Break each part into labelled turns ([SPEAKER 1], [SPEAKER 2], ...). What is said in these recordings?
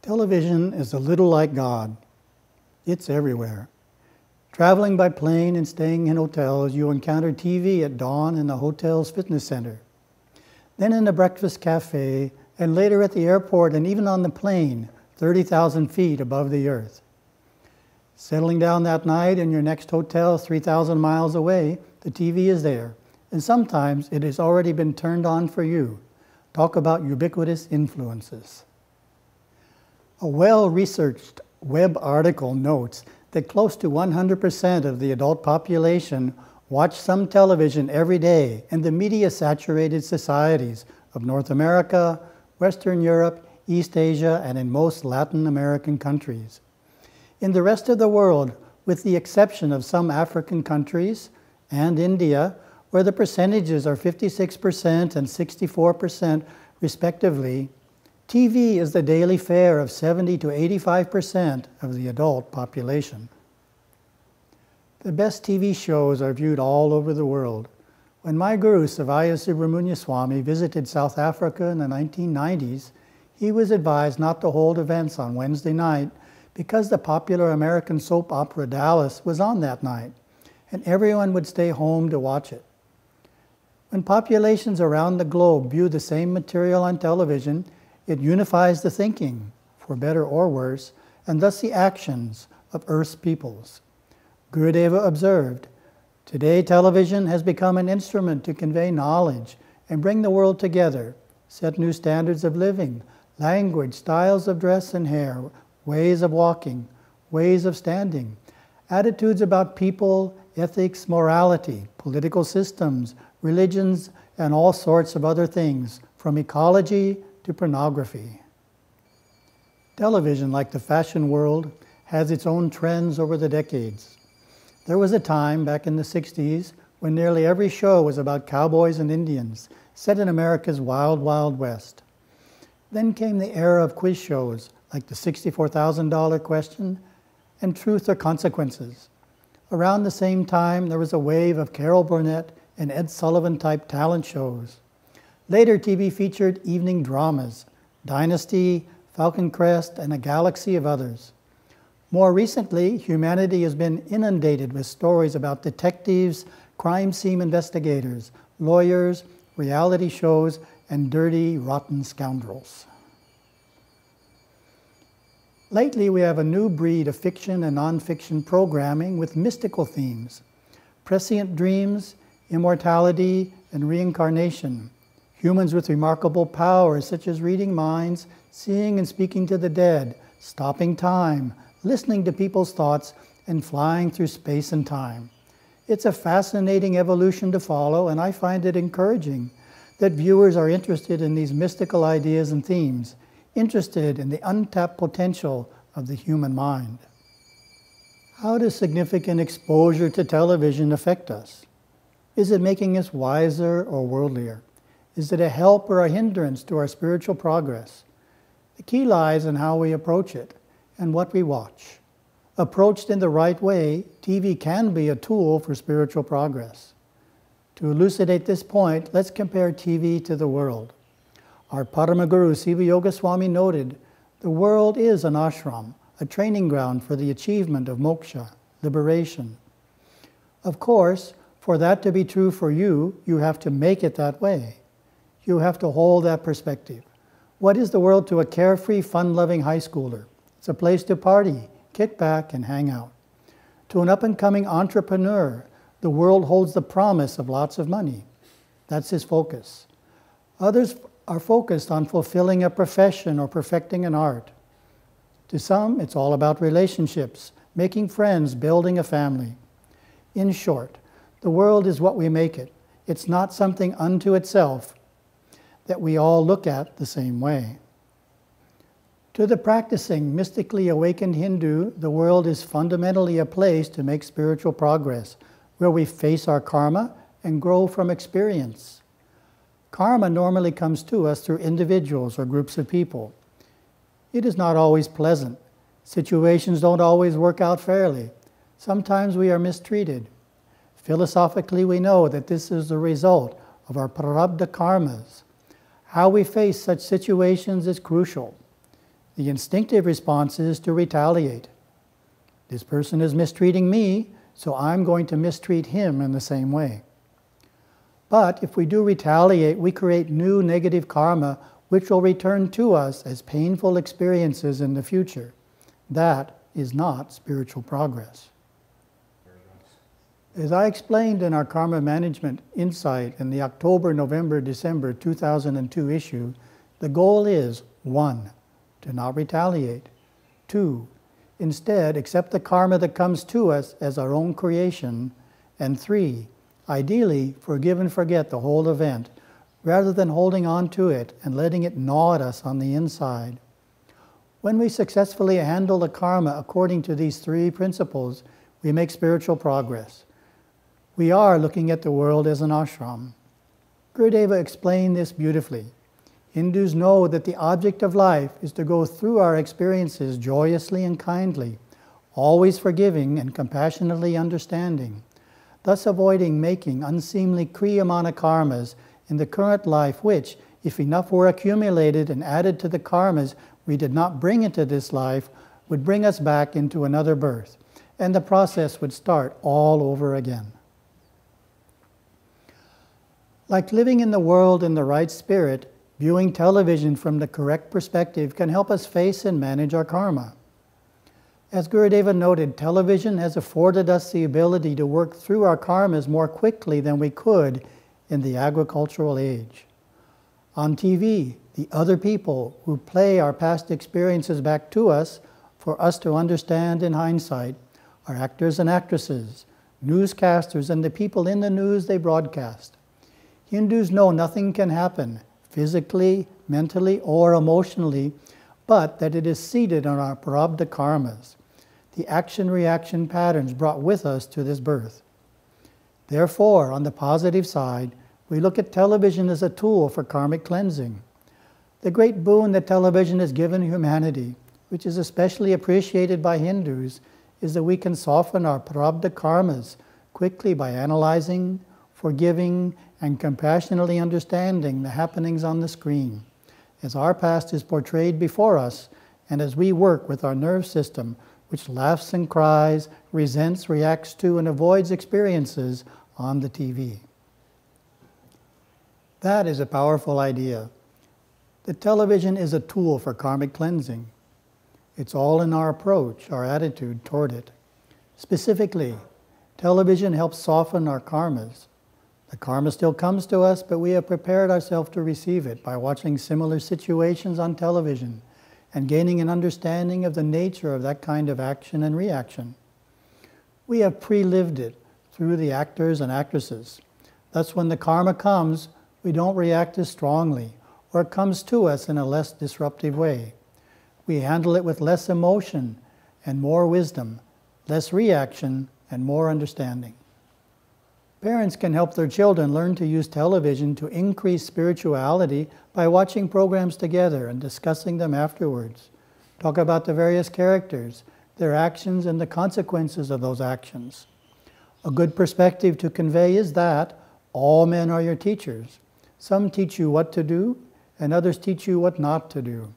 [SPEAKER 1] Television is a little like God. It's everywhere. Traveling by plane and staying in hotels, you encounter TV at dawn in the hotel's fitness center. Then in the breakfast cafe, and later at the airport and even on the plane, 30,000 feet above the earth. Settling down that night in your next hotel 3,000 miles away, the TV is there, and sometimes it has already been turned on for you. Talk about ubiquitous influences. A well-researched web article notes that close to 100% of the adult population watch some television every day in the media-saturated societies of North America, Western Europe, East Asia, and in most Latin American countries. In the rest of the world, with the exception of some African countries and India, where the percentages are 56% and 64% respectively, TV is the daily fare of 70 to 85% of the adult population. The best TV shows are viewed all over the world. When my guru, Savaya Subramanya Swami, visited South Africa in the 1990s, he was advised not to hold events on Wednesday night because the popular American soap opera Dallas was on that night, and everyone would stay home to watch it. When populations around the globe view the same material on television, it unifies the thinking, for better or worse, and thus the actions of Earth's peoples. Gurudeva observed, "Today television has become an instrument to convey knowledge and bring the world together, set new standards of living, language, styles of dress and hair, ways of walking, ways of standing, attitudes about people, ethics, morality, political systems, religions, and all sorts of other things, from ecology to pornography." Television, like the fashion world, has its own trends over the decades. There was a time back in the 60s when nearly every show was about cowboys and Indians, set in America's wild, wild west. Then came the era of quiz shows, like the $64,000 question and Truth or Consequences. Around the same time, there was a wave of Carol Burnett and Ed Sullivan-type talent shows. Later, TV featured evening dramas, Dynasty, Falcon Crest, and a galaxy of others. More recently, humanity has been inundated with stories about detectives, crime scene investigators, lawyers, reality shows, and dirty, rotten scoundrels. Lately, we have a new breed of fiction and nonfiction programming with mystical themes, prescient dreams, immortality, and reincarnation, humans with remarkable powers such as reading minds, seeing and speaking to the dead, stopping time, listening to people's thoughts, and flying through space and time. It's a fascinating evolution to follow, and I find it encouraging that viewers are interested in these mystical ideas and themes, interested in the untapped potential of the human mind. How does significant exposure to television affect us? Is it making us wiser or worldlier? Is it a help or a hindrance to our spiritual progress? The key lies in how we approach it and what we watch. Approached in the right way, TV can be a tool for spiritual progress. To elucidate this point, let's compare TV to the world. Our Paramaguru Siva Yoga Swami noted, the world is an ashram, a training ground for the achievement of moksha, liberation. Of course, for that to be true for you, you have to make it that way. You have to hold that perspective. What is the world to a carefree, fun-loving high schooler? It's a place to party, kick back, and hang out. To an up-and-coming entrepreneur, the world holds the promise of lots of money. That's his focus. Others are focused on fulfilling a profession or perfecting an art. To some, it's all about relationships, making friends, building a family. In short, the world is what we make it. It's not something unto itself that we all look at the same way. To the practicing, mystically awakened Hindu, the world is fundamentally a place to make spiritual progress, where we face our karma and grow from experience. Karma normally comes to us through individuals or groups of people. It is not always pleasant. Situations don't always work out fairly. Sometimes we are mistreated. Philosophically, we know that this is the result of our prarabdha karmas. How we face such situations is crucial. The instinctive response is to retaliate. This person is mistreating me, so I'm going to mistreat him in the same way. But if we do retaliate, we create new negative karma which will return to us as painful experiences in the future. That is not spiritual progress. As I explained in our Karma Management Insight in the October, November, December 2002 issue, the goal is 1. To not retaliate. 2. Instead, accept the karma that comes to us as our own creation. And 3. Ideally, forgive and forget the whole event, rather than holding on to it and letting it gnaw at us on the inside. When we successfully handle the karma according to these 3 principles, we make spiritual progress. We are looking at the world as an ashram. Gurudeva explained this beautifully. Hindus know that the object of life is to go through our experiences joyously and kindly, always forgiving and compassionately understanding, thus avoiding making unseemly kriyamana karmas in the current life which, if enough were accumulated and added to the karmas we did not bring into this life, would bring us back into another birth, and the process would start all over again. Like living in the world in the right spirit, viewing television from the correct perspective can help us face and manage our karma. As Gurudeva noted, television has afforded us the ability to work through our karmas more quickly than we could in the agricultural age. On TV, the other people who play our past experiences back to us for us to understand in hindsight are actors and actresses, newscasters, and the people in the news they broadcast. Hindus know nothing can happen, physically, mentally, or emotionally, but that it is seated on our prarabdha karmas, the action-reaction patterns brought with us to this birth. Therefore, on the positive side, we look at television as a tool for karmic cleansing. The great boon that television has given humanity, which is especially appreciated by Hindus, is that we can soften our prarabdha karmas quickly by analyzing, forgiving, and compassionately understanding the happenings on the screen, as our past is portrayed before us, and as we work with our nerve system, which laughs and cries, resents, reacts to, and avoids experiences on the TV. That is a powerful idea. The television is a tool for karmic cleansing. It's all in our approach, our attitude toward it. Specifically, television helps soften our karmas. The karma still comes to us, but we have prepared ourselves to receive it by watching similar situations on television and gaining an understanding of the nature of that kind of action and reaction. We have pre-lived it through the actors and actresses. Thus, when the karma comes, we don't react as strongly, or it comes to us in a less disruptive way. We handle it with less emotion and more wisdom, less reaction and more understanding. Parents can help their children learn to use television to increase spirituality by watching programs together and discussing them afterwards. Talk about the various characters, their actions, and the consequences of those actions. A good perspective to convey is that all men are your teachers. Some teach you what to do, and others teach you what not to do.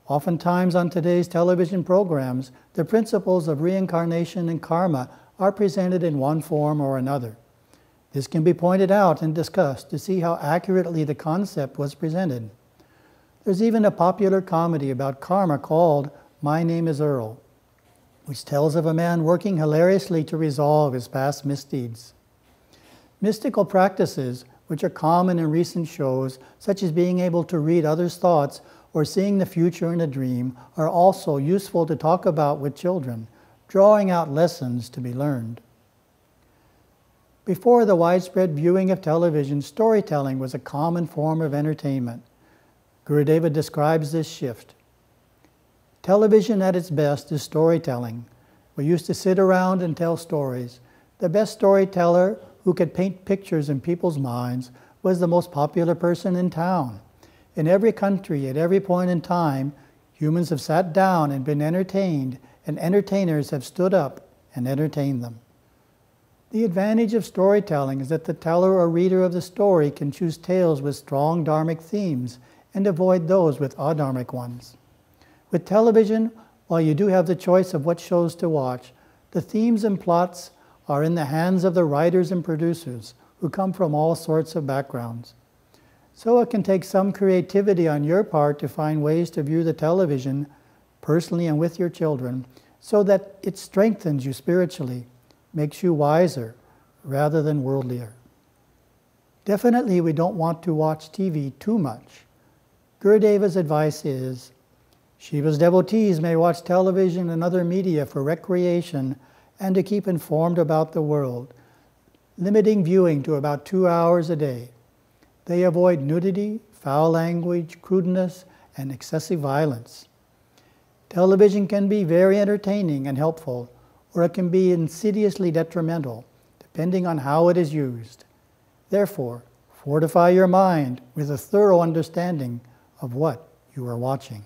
[SPEAKER 1] Oftentimes on today's television programs, the principles of reincarnation and karma are presented in one form or another. This can be pointed out and discussed to see how accurately the concept was presented. There's even a popular comedy about karma called My Name is Earl, which tells of a man working hilariously to resolve his past misdeeds. Mystical practices, which are common in recent shows, such as being able to read others' thoughts or seeing the future in a dream, are also useful to talk about with children, drawing out lessons to be learned. Before the widespread viewing of television, storytelling was a common form of entertainment. Gurudeva describes this shift. Television at its best is storytelling. We used to sit around and tell stories. The best storyteller who could paint pictures in people's minds was the most popular person in town. In every country, at every point in time, humans have sat down and been entertained, and entertainers have stood up and entertained them. The advantage of storytelling is that the teller or reader of the story can choose tales with strong dharmic themes and avoid those with adharmic ones. With television, while you do have the choice of what shows to watch, the themes and plots are in the hands of the writers and producers who come from all sorts of backgrounds. So it can take some creativity on your part to find ways to view the television personally and with your children so that it strengthens you spiritually, makes you wiser rather than worldlier. Definitely we don't want to watch TV too much. Gurudeva's advice is, Shiva's devotees may watch television and other media for recreation and to keep informed about the world, limiting viewing to about 2 hours a day. They avoid nudity, foul language, crudeness, and excessive violence. Television can be very entertaining and helpful, or it can be insidiously detrimental, depending on how it is used. Therefore, fortify your mind with a thorough understanding of what you are watching.